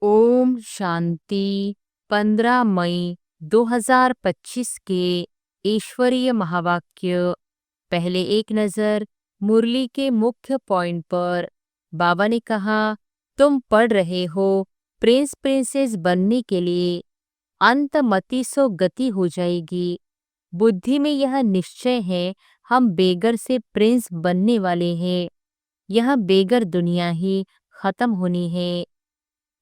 ओम शांति। 15 मई 2025 के ईश्वरीय महावाक्य। पहले एक नज़र मुरली के मुख्य पॉइंट पर। बाबा ने कहा, तुम पढ़ रहे हो प्रिंस प्रिंसेस बनने के लिए। अंत मति सो गति हो जाएगी। बुद्धि में यह निश्चय है, हम बेगर से प्रिंस बनने वाले हैं। यह बेगर दुनिया ही खत्म होनी है।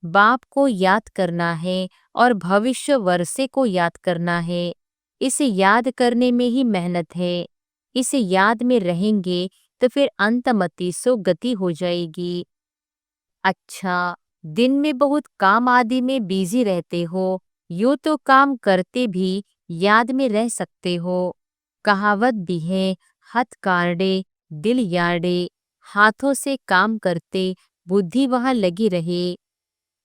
बाप को याद करना है और भविष्य वर्षे को याद करना है। इसे याद करने में ही मेहनत है। इसे याद में रहेंगे तो फिर अंतमति सो गति हो जाएगी। अच्छा, दिन में बहुत काम आदि में बिजी रहते हो, यूँ तो काम करते भी याद में रह सकते हो। कहावत भी है, हथ काढ़े दिल यार्डे। हाथों से काम करते बुद्धि वहाँ लगी रहे।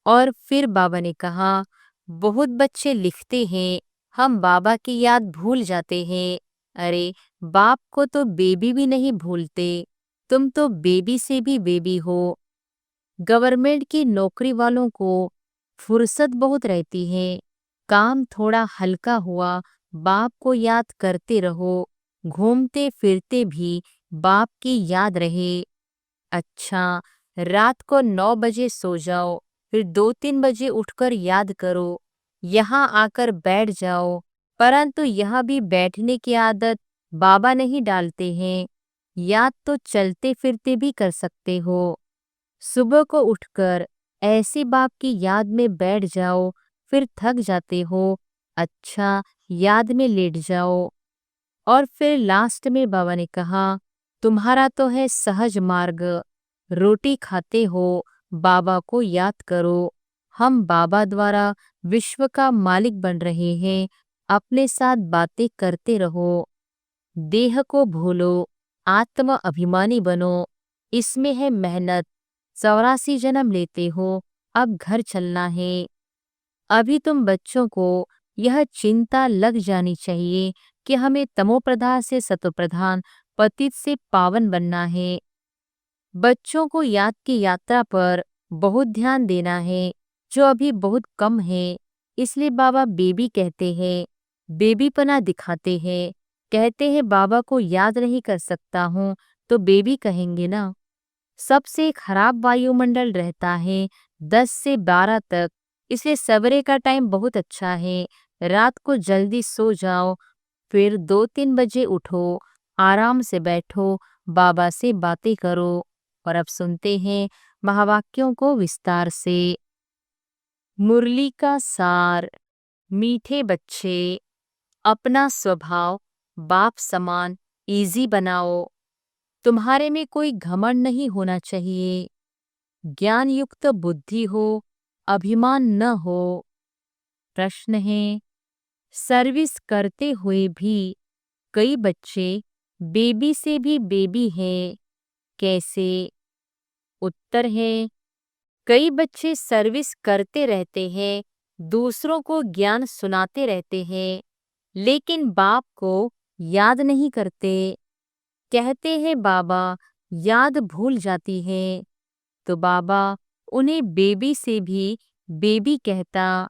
और फिर बाबा ने कहा, बहुत बच्चे लिखते हैं हम बाबा की याद भूल जाते हैं। अरे, बाप को तो बेबी भी नहीं भूलते। तुम तो बेबी से भी बेबी हो। गवर्नमेंट की नौकरी वालों को फुर्सत बहुत रहती है। काम थोड़ा हल्का हुआ, बाप को याद करते रहो। घूमते फिरते भी बाप की याद रहे। अच्छा, रात को 9 बजे सो जाओ, फिर 2-3 बजे उठकर याद करो। यहाँ आकर बैठ जाओ, परंतु यहाँ भी बैठने की आदत बाबा नहीं डालते हैं। याद तो चलते फिरते भी कर सकते हो। सुबह को उठकर ऐसी बाप की याद में बैठ जाओ, फिर थक जाते हो। अच्छा, याद में लेट जाओ। और फिर लास्ट में बाबा ने कहा, तुम्हारा तो है सहज मार्ग। रोटी खाते हो, बाबा को याद करो। हम बाबा द्वारा विश्व का मालिक बन रहे हैं। अपने साथ बातें करते रहो। देह को भूलो, आत्म अभिमानी बनो। इसमें है मेहनत। 84 जन्म लेते हो, अब घर चलना है। अभी तुम बच्चों को यह चिंता लग जानी चाहिए कि हमें तमोप्रधान से सतोप्रधान, पतित से पावन बनना है। बच्चों को याद की यात्रा पर बहुत ध्यान देना है, जो अभी बहुत कम है। इसलिए बाबा बेबी कहते हैं, बेबीपना दिखाते हैं। कहते हैं बाबा को याद नहीं कर सकता हूँ, तो बेबी कहेंगे ना। सबसे खराब वायुमंडल रहता है 10 से 12 तक। इसलिए सवेरे का टाइम बहुत अच्छा है। रात को जल्दी सो जाओ, फिर 2-3 बजे उठो, आराम से बैठो, बाबा से बातें करो। और अब सुनते हैं महावाक्यों को विस्तार से। मुरली का सार। मीठे बच्चे, अपना स्वभाव बाप समान इजी बनाओ। तुम्हारे में कोई घमंड नहीं होना चाहिए। ज्ञान युक्त बुद्धि हो, अभिमान न हो। प्रश्न है, सर्विस करते हुए भी कई बच्चे बेबी से भी बेबी हैं, कैसे? उत्तर है, कई बच्चे सर्विस करते रहते हैं, दूसरों को ज्ञान सुनाते रहते हैं, लेकिन बाप को याद नहीं करते। कहते हैं बाबा याद भूल जाती है, तो बाबा उन्हें बेबी से भी बेबी कहता,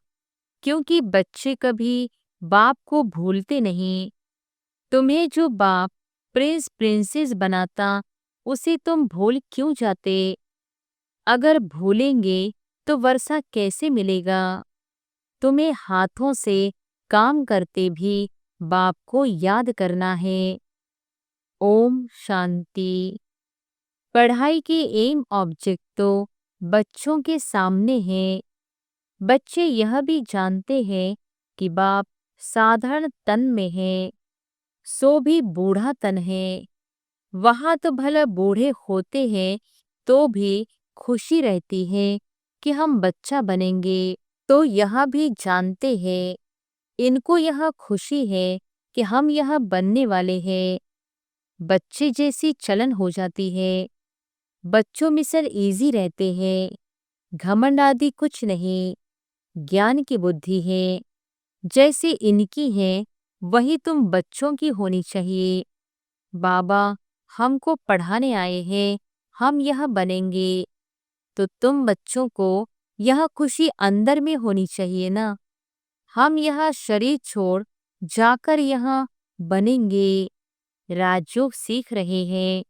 क्योंकि बच्चे कभी बाप को भूलते नहीं। तुम्हें जो बाप प्रिंस प्रिंसेस बनाता, उसे तुम भूल क्यों जाते? अगर भूलेंगे तो वर्षा कैसे मिलेगा? तुम्हें हाथों से काम करते भी बाप को याद करना है। ओम शांति। पढ़ाई की एम ऑब्जेक्ट तो बच्चों के सामने है। बच्चे यह भी जानते हैं कि बाप साधारण तन में है, सो भी बूढ़ा तन है। वहाँ तो भला बूढ़े होते हैं तो भी खुशी रहती है कि हम बच्चा बनेंगे। तो यह भी जानते हैं, इनको यह खुशी है कि हम यह बनने वाले हैं। बच्चे जैसी चलन हो जाती है। बच्चों में सर इजी रहते हैं। घमंड आदि कुछ नहीं। ज्ञान की बुद्धि है, जैसे इनकी है वही तुम बच्चों की होनी चाहिए। बाबा हमको पढ़ाने आए हैं, हम यह बनेंगे। तो तुम बच्चों को यह खुशी अंदर में होनी चाहिए ना। हम यह शरीर छोड़ जाकर यहाँ बनेंगे। राजयोग सीख रहे हैं।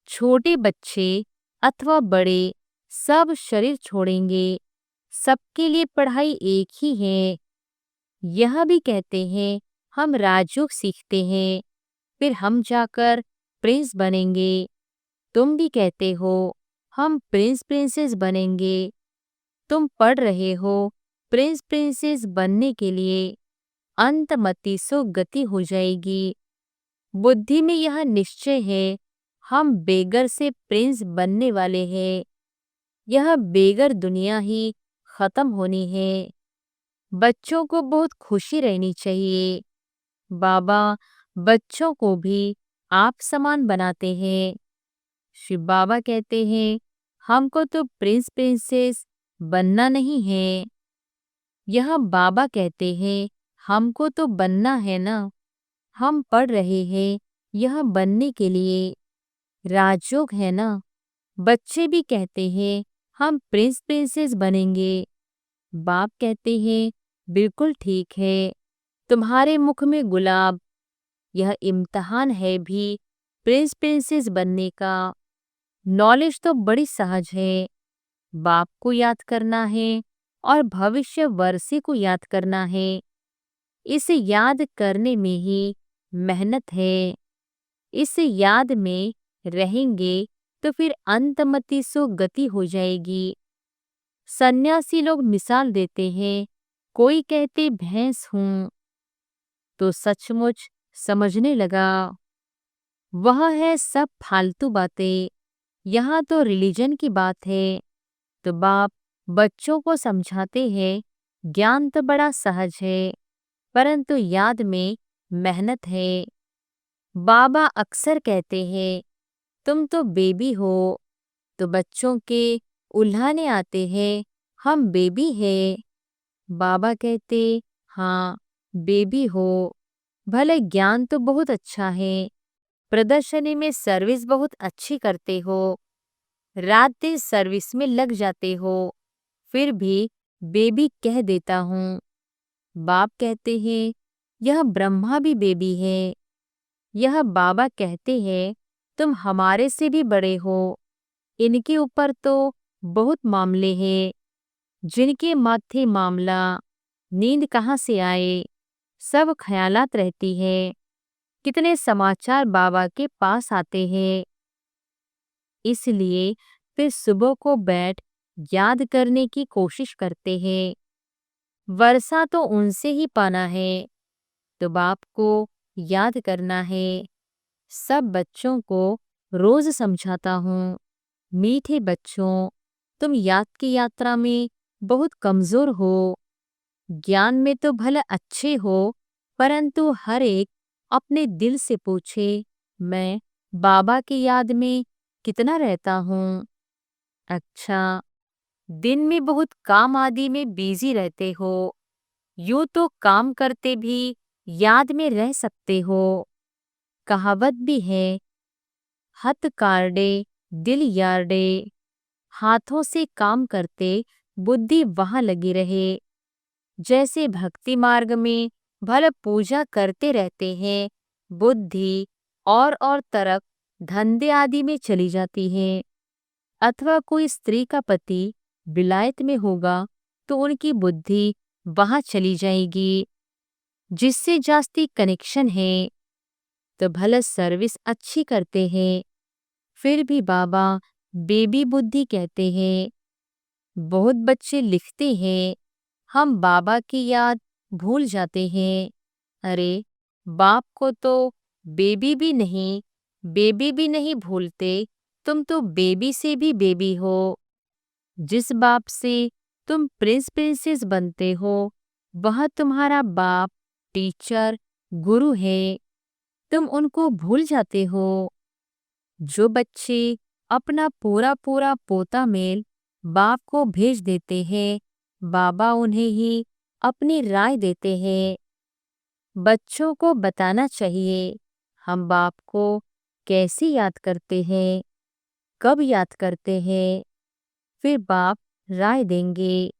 छोटे बच्चे अथवा बड़े सब शरीर छोड़ेंगे। सबके लिए पढ़ाई एक ही है। यह भी कहते हैं हम राजयोग सीखते हैं, फिर हम जाकर प्रिंस बनेंगे। तुम भी कहते हो हम प्रिंस प्रिंसेस बनेंगे। तुम पढ़ रहे हो प्रिंस प्रिंसेस बनने के लिए। अंतमति सो गति हो जाएगी। बुद्धि में यह निश्चय है हम बेगर से प्रिंस बनने वाले हैं। यह बेगर दुनिया ही खत्म होनी है। बच्चों को बहुत खुशी रहनी चाहिए। बाबा बच्चों को भी आप समान बनाते हैं। शिव बाबा कहते हैं हमको तो प्रिंस प्रिंसेस बनना नहीं है। यह बाबा कहते हैं हमको तो बनना है ना। हम पढ़ रहे हैं यह बनने के लिए। राजयोग है ना। बच्चे भी कहते हैं हम प्रिंस प्रिंसेस बनेंगे। बाप कहते हैं बिल्कुल ठीक है। तुम्हारे मुख में गुलाब। यह इम्तिहान है भी प्रिंस प्रिंसेस बनने का। नॉलेज तो बड़ी सहज है। बाप को याद करना है और भविष्य वर्षे को याद करना है। इसे याद करने में ही मेहनत है। इसे याद में रहेंगे तो फिर अंतमति सो गति हो जाएगी। सन्यासी लोग मिसाल देते हैं, कोई कहते भैंस हूं तो सचमुच समझने लगा। वह है सब फालतू बातें। यहाँ तो रिलीजन की बात है। तो बाप बच्चों को समझाते हैं ज्ञान तो बड़ा सहज है, परंतु याद में मेहनत है। बाबा अक्सर कहते हैं तुम तो बेबी हो। तो बच्चों के उल्हाने आते हैं हम बेबी है। बाबा कहते हाँ बेबी हो। भले ज्ञान तो बहुत अच्छा है, प्रदर्शनी में सर्विस बहुत अच्छी करते हो, रात दिन सर्विस में लग जाते हो, फिर भी बेबी कह देता हूँ। बाप कहते हैं यह ब्रह्मा भी बेबी है। यह बाबा कहते हैं तुम हमारे से भी बड़े हो। इनके ऊपर तो बहुत मामले हैं। जिनके माथे मामला, नींद कहाँ से आए, सब ख्यालात रहती है। कितने समाचार बाबा के पास आते हैं। इसलिए फिर सुबह को बैठ याद करने की कोशिश करते हैं। वर्षा तो उनसे ही पाना है, तो बाप को याद करना है। सब बच्चों को रोज समझाता हूँ, मीठे बच्चों, तुम याद की यात्रा में बहुत कमजोर हो। ज्ञान में तो भले अच्छे हो, परंतु हर एक अपने दिल से पूछे मैं बाबा की याद में कितना रहता हूँ। अच्छा, दिन में बहुत काम आदि में बिजी रहते हो। यूं तो काम करते भी याद में रह सकते हो। कहावत भी है हथ कार्डे दिल यार्डे। हाथों से काम करते बुद्धि वहां लगी रहे। जैसे भक्ति मार्ग में भले पूजा करते रहते हैं, बुद्धि और तरफ धंधे आदि में चली जाती है। अथवा कोई स्त्री का पति विलायत में होगा तो उनकी बुद्धि वहां चली जाएगी। जिससे जास्ती कनेक्शन है तो भले सर्विस अच्छी करते हैं, फिर भी बाबा बेबी बुद्धि कहते हैं। बहुत बच्चे लिखते हैं हम बाबा की याद भूल जाते हैं। अरे बाप को तो बेबी भी नहीं भूलते। तुम तो बेबी से भी बेबी हो। जिस बाप से तुम प्रिंस प्रिंसेस बनते हो वह तुम्हारा बाप, टीचर, गुरु है। तुम उनको भूल जाते हो। जो बच्चे अपना पूरा पूरा पोता मेल बाप को भेज देते हैं, बाबा उन्हें ही अपनी राय देते हैं। बच्चों को बताना चाहिए हम बाप को कैसे याद करते हैं, कब याद करते हैं। फिर बाप राय देंगे।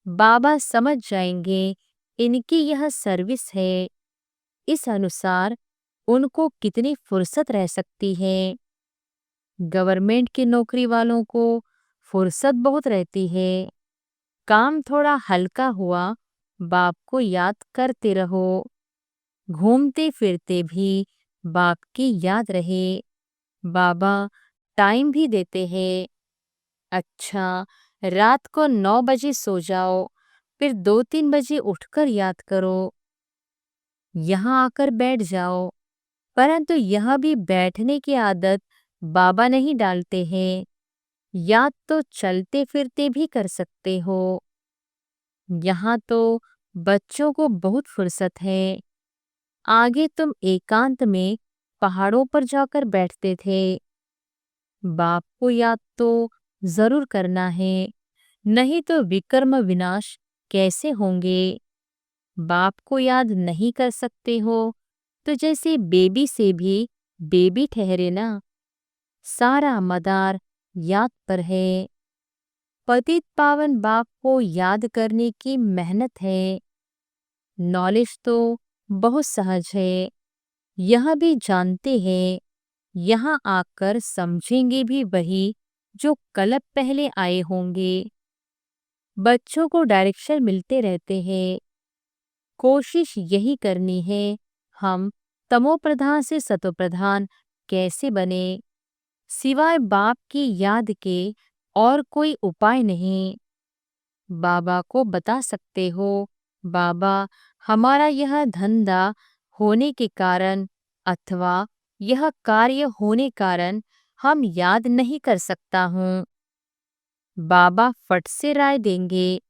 बाबा समझ जाएंगे इनकी यह सर्विस है, इस अनुसार उनको कितनी फुर्सत रह सकती है। गवर्नमेंट की नौकरी वालों को फुर्सत बहुत रहती है। काम थोड़ा हल्का हुआ, बाप को याद करते रहो। घूमते फिरते भी बाप की याद रहे। बाबा टाइम भी देते हैं। अच्छा, रात को 9 बजे सो जाओ, फिर 2-3 बजे उठकर याद करो। यहाँ आकर बैठ जाओ। परंतु यह भी बैठने की आदत बाबा नहीं डालते हैं। याद तो चलते फिरते भी कर सकते हो। यहाँ तो बच्चों को बहुत फुर्सत है। आगे तुम एकांत में पहाड़ों पर जाकर बैठते थे। बाप को याद तो जरूर करना है, नहीं तो विकर्म विनाश कैसे होंगे। बाप को याद नहीं कर सकते हो तो जैसे बेबी से भी बेबी ठहरे ना। सारा मदार याद पर है। पतित पावन बाप को याद करने की मेहनत है। नॉलेज तो बहुत सहज है, यह भी जानते हैं। यहाँ आकर समझेंगे भी वही जो कल पहले आए होंगे। बच्चों को डायरेक्शन मिलते रहते हैं। कोशिश यही करनी है हम तमोप्रधान से सतोप्रधान कैसे बने। सिवाय बाप की याद के और कोई उपाय नहीं। बाबा को बता सकते हो, बाबा हमारा यह धंधा होने के कारण अथवा यह कार्य होने कारण हम याद नहीं कर सकता हूँ। बाबा फट से राय देंगे,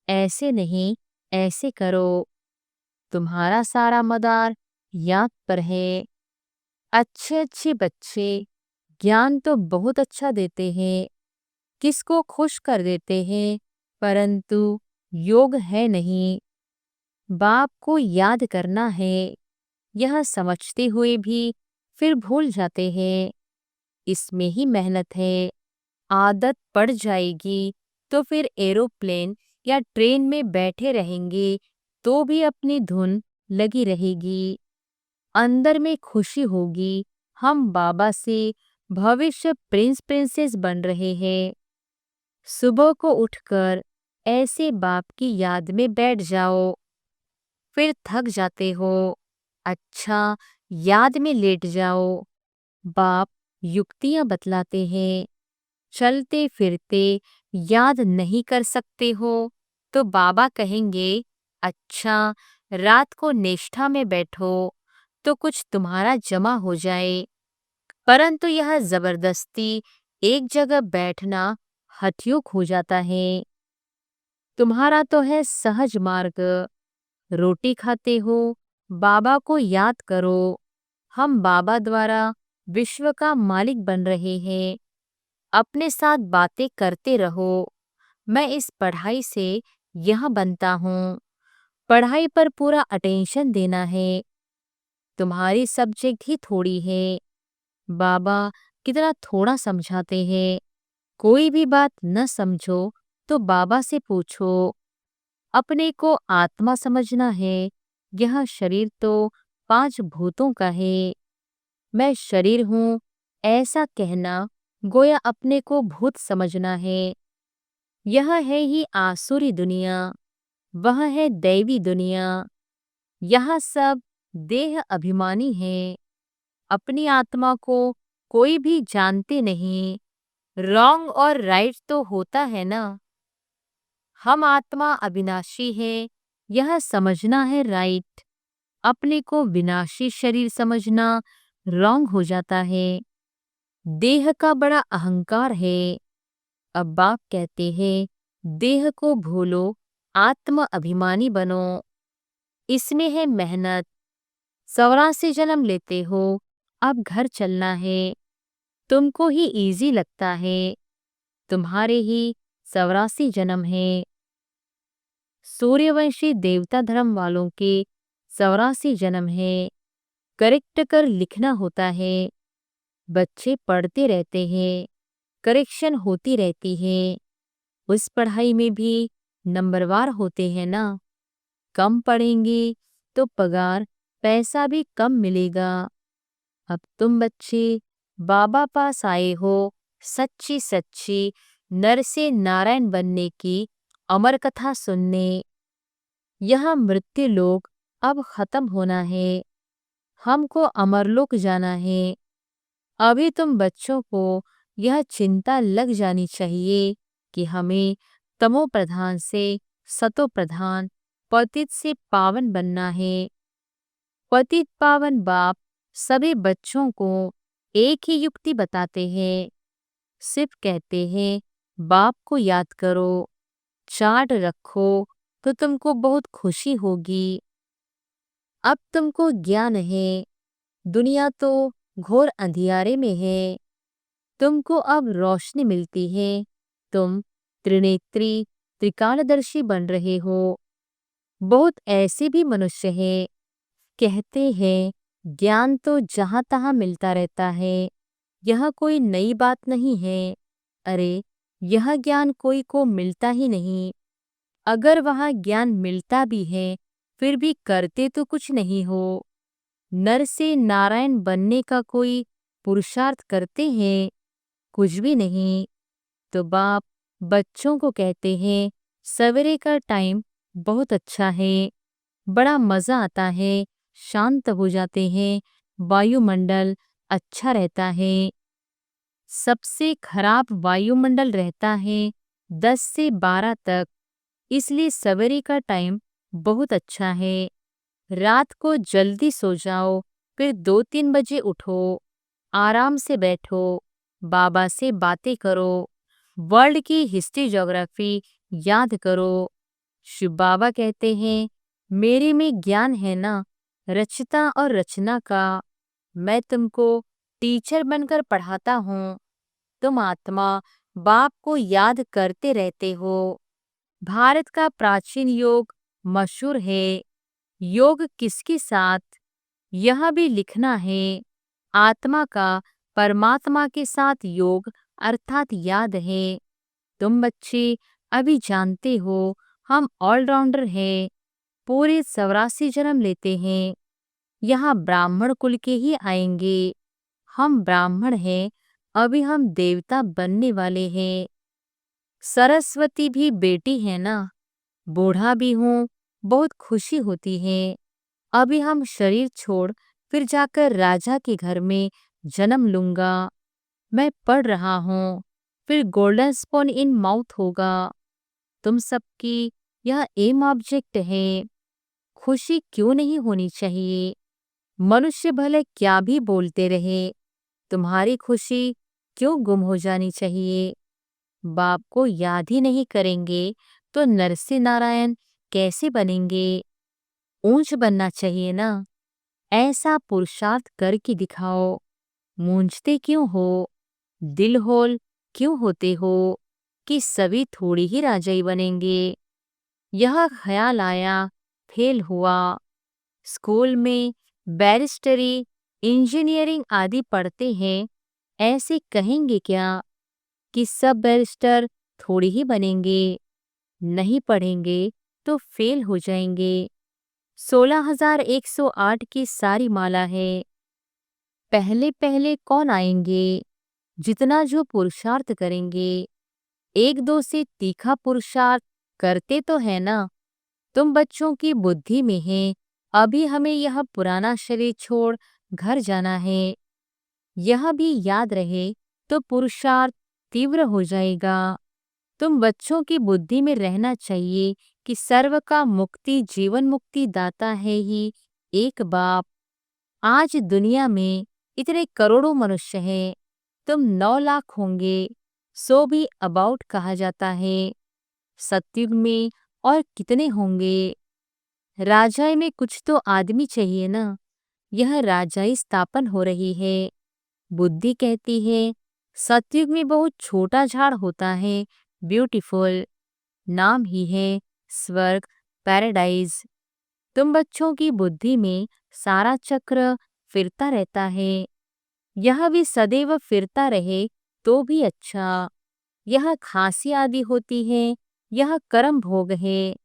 ऐसे नहीं ऐसे करो। तुम्हारा सारा मदार याद पर है। अच्छे अच्छे बच्चे ज्ञान तो बहुत अच्छा देते हैं, किसको खुश कर देते हैं, परंतु योग है नहीं। बाप को याद करना है, यह समझते हुए भी फिर भूल जाते हैं। इसमें ही मेहनत है। आदत पड़ जाएगी तो फिर एरोप्लेन या ट्रेन में बैठे रहेंगे तो भी अपनी धुन लगी रहेगी। अंदर में खुशी होगी, हम बाबा से भविष्य प्रिंस प्रिंसेस बन रहे हैं। सुबह को उठकर ऐसे बाप की याद में बैठ जाओ। फिर थक जाते हो, अच्छा याद में लेट जाओ। बाप युक्तियां बतलाते हैं। चलते फिरते याद नहीं कर सकते हो तो बाबा कहेंगे, अच्छा रात को निष्ठा में बैठो तो कुछ तुम्हारा जमा हो जाए। परंतु यह जबरदस्ती एक जगह बैठना हठयोग हो जाता है। तुम्हारा तो है सहज मार्ग। रोटी खाते हो, बाबा को याद करो। हम बाबा द्वारा विश्व का मालिक बन रहे हैं। अपने साथ बातें करते रहो। मैं इस पढ़ाई से यह बनता हूँ। पढ़ाई पर पूरा अटेंशन देना है। तुम्हारी सब्जेक्ट ही थोड़ी है। बाबा कितना थोड़ा समझाते हैं। कोई भी बात न समझो तो बाबा से पूछो। अपने को आत्मा समझना है। यह शरीर तो 5 भूतों का है। मैं शरीर हूँ ऐसा कहना गोया अपने को भूत समझना है। यह है ही आसुरी दुनिया, वह है दैवी दुनिया। यहाँ सब देह अभिमानी है। अपनी आत्मा को कोई भी जानते नहीं। रॉन्ग और राइट तो होता है ना। हम आत्मा अविनाशी है, यह समझना है राइट। अपने को विनाशी शरीर समझना रॉन्ग हो जाता है। देह का बड़ा अहंकार है। अब बाप कहते हैं, देह को भूलो, आत्म अभिमानी बनो। इसमें है मेहनत। 84 जन्म लेते हो, अब घर चलना है। तुमको ही इजी लगता है, तुम्हारे ही 84 जन्म है। सूर्यवंशी देवता धर्म वालों के 84 जन्म है। करेक्ट कर लिखना होता है। बच्चे पढ़ते रहते हैं, करेक्शन होती रहती है। उस पढ़ाई में भी नंबरवार होते हैं ना। कम पढ़ेंगे तो पगार पैसा भी कम मिलेगा। अब तुम बच्चे बाबा पास आए हो सच्ची सच्ची नर से नारायण बनने की अमर कथा सुनने। यह मृत्यु लोक अब खत्म होना है, हमको अमरलोक जाना है। अभी तुम बच्चों को यह चिंता लग जानी चाहिए कि हमें तमो प्रधान से सतो प्रधान, पतित से पावन बनना है। पतित पावन बाप सभी बच्चों को एक ही युक्ति बताते हैं। सिर्फ कहते हैं बाप को याद करो, चार्ट रखो तो तुमको बहुत खुशी होगी। अब तुमको ज्ञान है, दुनिया तो घोर अंधियारे में है। तुमको अब रोशनी मिलती है, तुम त्रिनेत्री त्रिकालदर्शी बन रहे हो। बहुत ऐसे भी मनुष्य हैं, कहते हैं ज्ञान तो जहाँ तहाँ मिलता रहता है, यह कोई नई बात नहीं है। अरे यह ज्ञान कोई को मिलता ही नहीं। अगर वहाँ ज्ञान मिलता भी है फिर भी करते तो कुछ नहीं हो। नर से नारायण बनने का कोई पुरुषार्थ करते हैं, कुछ भी नहीं। तो बाप बच्चों को कहते हैं सवेरे का टाइम बहुत अच्छा है, बड़ा मजा आता है, शांत हो जाते हैं, वायुमंडल अच्छा रहता है। सबसे खराब वायुमंडल रहता है 10 से 12 तक, इसलिए सवेरे का टाइम बहुत अच्छा है। रात को जल्दी सो जाओ, फिर 2-3 बजे उठो, आराम से बैठो, बाबा से बातें करो, वर्ल्ड की हिस्ट्री ज्योग्राफी याद करो। शिव बाबा कहते हैं मेरे में ज्ञान है ना, रचता और रचना का। मैं तुमको टीचर बनकर पढ़ाता हूँ, तुम आत्मा बाप को याद करते रहते हो। भारत का प्राचीन योग मशहूर है। योग किसके साथ, यह भी लिखना है। आत्मा का परमात्मा के साथ योग अर्थात याद है। तुम बच्चे अभी जानते हो हम ऑलराउंडर हैं, पूरे 84 जन्म लेते हैं, यहाँ ब्राह्मण कुल के ही आएंगे। हम ब्राह्मण हैं, अभी हम देवता बनने वाले हैं। सरस्वती भी बेटी है ना, बूढ़ा भी हूँ, बहुत खुशी होती है। अभी हम शरीर छोड़ फिर जाकर राजा के घर में जन्म लूंगा। मैं पढ़ रहा हूँ, फिर गोल्डन स्पून इन माउथ होगा। तुम सबकी यह एम ऑब्जेक्ट है। खुशी क्यों नहीं होनी चाहिए? मनुष्य भले क्या भी बोलते रहे, तुम्हारी खुशी क्यों गुम हो जानी चाहिए? बाप को याद ही नहीं करेंगे तो नरसिंह नारायण कैसे बनेंगे? ऊंच बनना चाहिए ना, ऐसा पुरुषार्थ करके दिखाओ। मूंझते क्यों हो, दिल होल क्यों होते हो कि सभी थोड़ी ही राजाई बनेंगे? यह ख्याल आया, फेल हुआ। स्कूल में बैरिस्टरी, इंजीनियरिंग आदि पढ़ते हैं, ऐसे कहेंगे क्या कि सब बैरिस्टर थोड़ी ही बनेंगे? नहीं पढ़ेंगे तो फेल हो जाएंगे। 16,108 की सारी माला है। पहले पहले कौन आएंगे? जितना जो पुरुषार्थ करेंगे। 1-2 से तीखा पुरुषार्थ करते तो है ना। तुम बच्चों की बुद्धि में है अभी हमें यह पुराना शरीर छोड़ घर जाना है। यह भी याद रहे तो पुरुषार्थ तीव्र हो जाएगा। तुम बच्चों की बुद्धि में रहना चाहिए कि सर्व का मुक्ति जीवन मुक्ति दाता है ही एक बाप। आज दुनिया में इतने करोड़ों मनुष्य हैं, तुम 9 लाख होंगे, सो भी अबाउट कहा जाता है। सतयुग में और कितने होंगे? राजाई में कुछ तो आदमी चाहिए ना, यह राजाई स्थापन हो रही है। बुद्धि कहती है सतयुग में बहुत छोटा झाड़ होता है, ब्यूटीफुल, नाम ही है स्वर्ग, पैराडाइज। तुम बच्चों की बुद्धि में सारा चक्र फिरता रहता है, यह भी सदैव फिरता रहे तो भी अच्छा। यह खांसी आदि होती है, यह कर्म भोग है,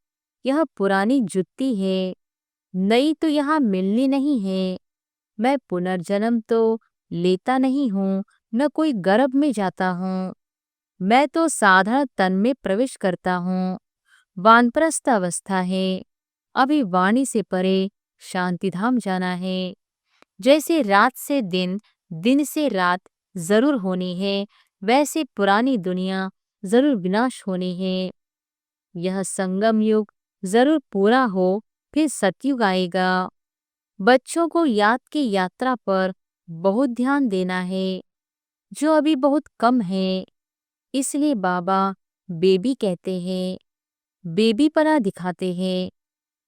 यह पुरानी जुत्ती है, नई तो यहाँ मिलनी नहीं है। मैं पुनर्जन्म तो लेता नहीं हूँ, न कोई गर्भ में जाता हूँ। मैं तो साधारण तन में प्रवेश करता हूँ। वानप्रस्थ अवस्था है, अभी वाणी से परे शांतिधाम जाना है। जैसे रात से दिन, दिन से रात जरूर होनी है, वैसे पुरानी दुनिया जरूर विनाश होनी है। यह संगम युग जरूर पूरा हो, फिर सतयुग आएगा। बच्चों को याद की यात्रा पर बहुत ध्यान देना है, जो अभी बहुत कम है। इसलिए बाबा बेबी कहते हैं, बेबीपना दिखाते हैं।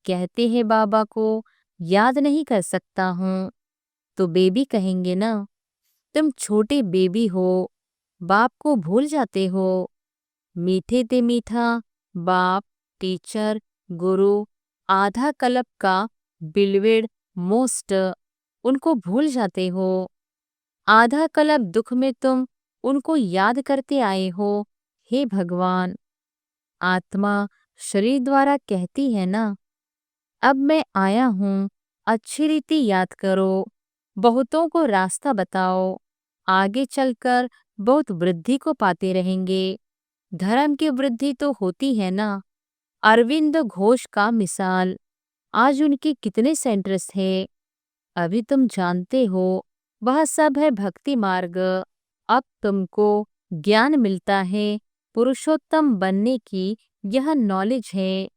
कहते हैं बाबा को याद नहीं कर सकता हूँ, तो बेबी कहेंगे ना, तुम छोटे बेबी हो, बाप को भूल जाते हो। मीठे ते मीठा बाप, टीचर, गुरु, आधा कल्प का बिलवेड मोस्ट, उनको भूल जाते हो। आधा कल्प दुख में तुम उनको याद करते आए हो। हे भगवान, आत्मा शरीर द्वारा कहती है ना, अब मैं आया हूँ, अच्छी रीति याद करो, बहुतों को रास्ता बताओ, आगे चलकर बहुत वृद्धि को पाते रहेंगे। धर्म की वृद्धि तो होती है ना। अरविंद घोष का मिसाल, आज उनके कितने सेंटर्स है, अभी तुम जानते हो, वह सब है भक्ति मार्ग। अब तुमको ज्ञान मिलता है, पुरुषोत्तम बनने की यह नॉलेज है।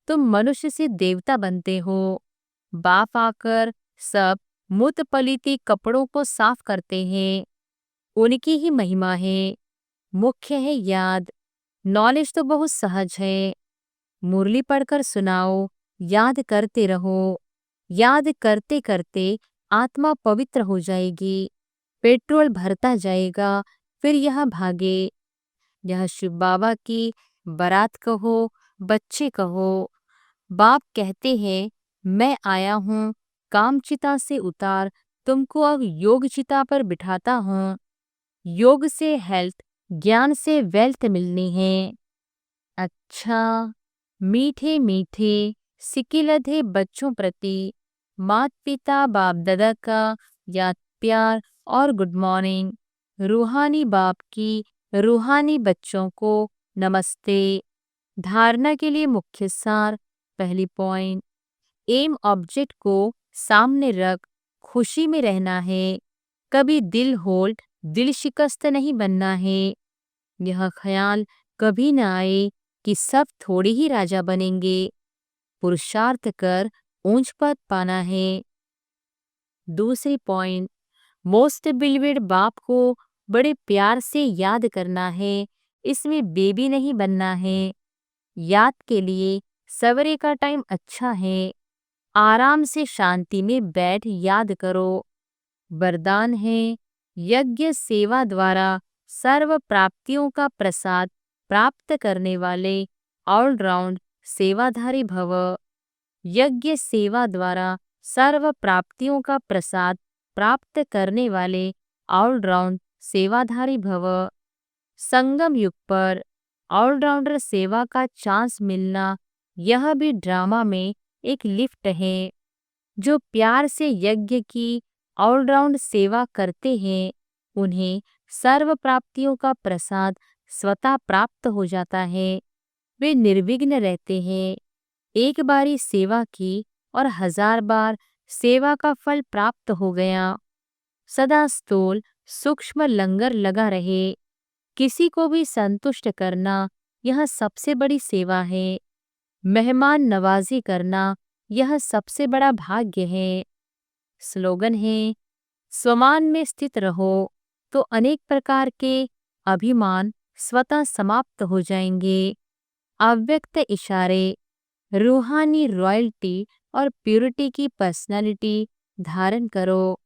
तुम मनुष्य से देवता बनते हो। बाप आकर सब मूत पलीती कपड़ों को साफ करते हैं, उनकी ही महिमा है। मुख्य है याद। नॉलेज तो बहुत सहज है, मुरली पढ़कर सुनाओ, याद करते रहो। याद करते करते आत्मा पवित्र हो जाएगी, पेट्रोल भरता जाएगा, फिर यह भागे। यह शिव बाबा की बारात कहो, बच्चे कहो। बाप कहते हैं, मैं आया हूँ, कामचिता से उतार तुमको अब योग चिता पर बिठाता हूँ। योग से हेल्थ, ज्ञान से वेल्थ मिलनी है। अच्छा, मीठे मीठे सिकिलधे बच्चों प्रति मात पिता बाप दादा का याद, प्यार और गुड मॉर्निंग। रूहानी बाप की रूहानी बच्चों को नमस्ते। धारणा के लिए मुख्य सार, पहली पॉइंट, एम ऑब्जेक्ट को सामने रख खुशी में रहना है। कभी दिल होल्ड, दिल शिकस्त नहीं बनना है। यह ख्याल कभी न आए कि सब थोड़े ही राजा बनेंगे। पुरुषार्थ कर ऊंच पद पाना है। दूसरी पॉइंट, मोस्ट बिलीवेड बाप को बड़े प्यार से याद करना है, इसमें बेबी नहीं बनना है। याद के लिए सवेरे का टाइम अच्छा है, आराम से शांति में बैठ याद करो। वरदान है, यज्ञ सेवा द्वारा सर्व प्राप्तियों का प्रसाद प्राप्त करने वाले ऑलराउंड सेवाधारी भव। यज्ञ सेवा द्वारा सर्व प्राप्तियों का प्रसाद प्राप्त करने वाले ऑलराउंड सेवाधारी भव। संगम युग पर ऑलराउंडर सेवा का चांस मिलना, यह भी ड्रामा में एक लिफ्ट है। जो प्यार से यज्ञ की ऑलराउंड सेवा करते हैं, उन्हें सर्व प्राप्तियों का प्रसाद स्वतः प्राप्त हो जाता है। वे निर्विघ्न रहते हैं। एक बारी सेवा की और 1000 बार सेवा का फल प्राप्त हो गया। सदा स्थूल सूक्ष्म लंगर लगा रहे, किसी को भी संतुष्ट करना, यह सबसे बड़ी सेवा है। मेहमान नवाजी करना, यह सबसे बड़ा भाग्य है। स्लोगन है, स्वमान में स्थित रहो तो अनेक प्रकार के अभिमान स्वतः समाप्त हो जाएंगे। अव्यक्त इशारे, रूहानी रॉयल्टी और प्यूरिटी की पर्सनालिटी धारण करो।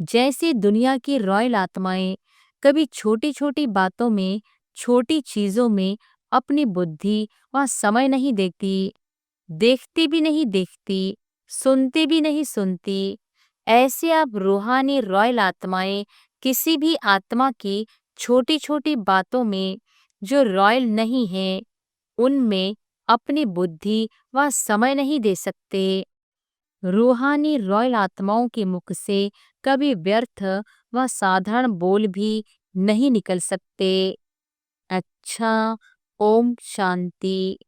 जैसे दुनिया की रॉयल आत्माएं कभी छोटी छोटी बातों में, छोटी चीजों में अपनी बुद्धि व समय नहीं देती, देखती भी नहीं देखती, सुनती भी नहीं सुनती, ऐसे आप रूहानी रॉयल आत्माएं किसी भी आत्मा की छोटी छोटी बातों में जो रॉयल नहीं है, उनमें अपनी बुद्धि व समय नहीं दे सकते। रूहानी रॉयल आत्माओं के मुख से कभी व्यर्थ व साधारण बोल भी नहीं निकल सकते। अच्छा, ओम शांति।